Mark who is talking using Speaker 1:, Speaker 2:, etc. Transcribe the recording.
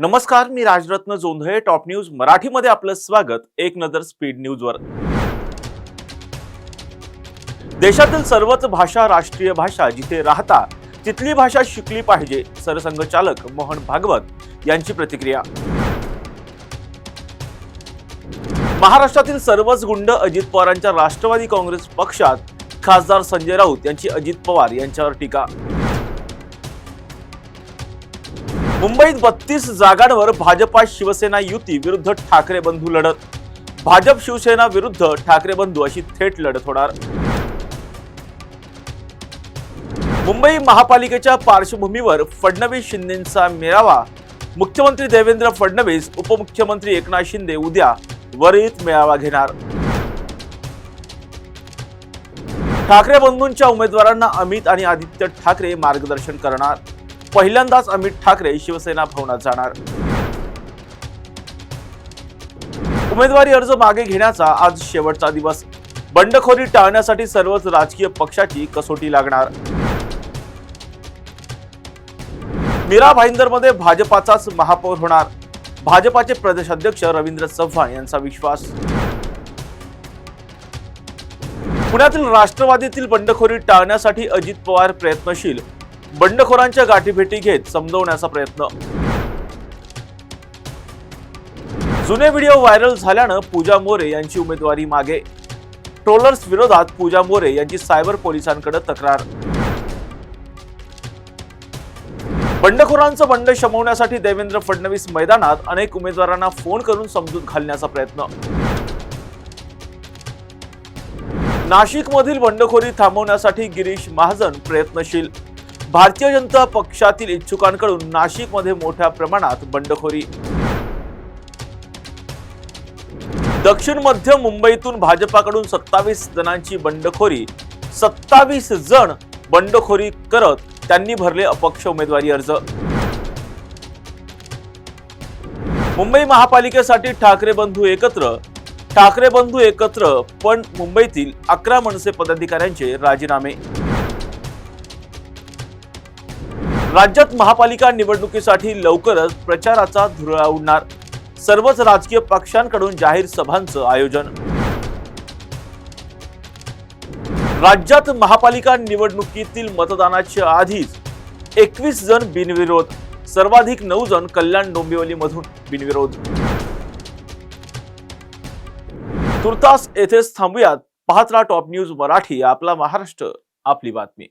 Speaker 1: नमस्कार, मी Rajratna Jondhale. Top news मराठीमध्ये आपलं स्वागत. एक नजर स्पीड न्यूजवर. देशातील सर्वच भाषा राष्ट्रीय भाषा जिथे राहता तिथली भाषा शिकली पाहिजे, सरसंघचालक मोहन भागवत यांची प्रतिक्रिया. महाराष्ट्रातील सर्वच गुंड अजित पवारांच्या राष्ट्रवादी काँग्रेस पक्षात. खासदार संजय राऊत यांची अजित पवार यांच्यावर टीका. मुंबईत 32 जागांवर भाजपा शिवसेना युती विरुद्ध ठाकरे बंधू लढत. भाजप शिवसेना विरुद्ध ठाकरे बंधू अशी थेट लढत होणार. मुंबई महापालिकेच्या पार्श्वभूमीवर फडणवीस शिंदेंचा मेळावा. मुख्यमंत्री देवेंद्र फडणवीस, उपमुख्यमंत्री एकनाथ शिंदे उद्या वरळीत मेळावा घेणार. ठाकरे बंधूंच्या उमेदवारांना अमित आणि आदित्य ठाकरे मार्गदर्शन करणार. पहिल्यांदाच अमित ठाकरे शिवसेना भवनात जाणार. उमेदवारी अर्ज मागे घेण्याचा आज शेवटचा दिवस. बंडखोरी टाळण्यासाठी सर्वच राजकीय पक्षाची कसोटी लागणार. मीरा भाईंदरमध्ये भाजपाचाच महापौर होणार. भाजपाचे प्रदेशाध्यक्ष रवींद्र चव्हाण यांचा विश्वास. पुण्यातील राष्ट्रवादीतील बंडखोरी टाळण्यासाठी अजित पवार प्रयत्नशील. बंडखोरांच्या गाठीभेटी घेत समजवण्याचा प्रयत्न. जुने व्हिडिओ व्हायरल झाल्यानं पूजा मोरे यांची उमेदवारी मागे. ट्रोलर्स विरोधात पूजा मोरे यांची सायबर पोलिसांकडे तक्रार. बंडखोरांचं बंड शमवण्यासाठी देवेंद्र फडणवीस मैदानात. अनेक उमेदवारांना फोन करून समजूत घालण्याचा प्रयत्न. नाशिकमधील बंडखोरी थांबवण्यासाठी गिरीश महाजन प्रयत्नशील. भारतीय जनता पक्षातील इच्छुकांकडून नाशिकमध्ये मोठ्या प्रमाणात बंडखोरी. दक्षिण मध्य मुंबईतून भाजपाकडून 27 जणांची बंडखोरी. 27 जण बंडखोरी करत त्यांनी भरले अपक्ष उमेदवारी अर्ज. मुंबई महापालिकेसाठी ठाकरे बंधू एकत्र. ठाकरे बंधू एकत्र, पण मुंबईतील 11 मनसे पदाधिकाऱ्यांचे राजीनामे. राज्यात महापालिका निवडणुकीसाठी लवकरच प्रचाराचा धुरळा उडणार. सर्वच राजकीय पक्षांकडून जाहीर सभांचं आयोजन. राज्यात महापालिका निवडणुकीतील मतदानाच्या आधीच 21 जण बिनविरोध. सर्वाधिक 9 जण कल्याण डोंबिवलीमधून बिनविरोध. तुर्तास येथेच थांबूयात. पाहत राहा टॉप न्यूज मराठी. आपला महाराष्ट्र, आपली बातमी.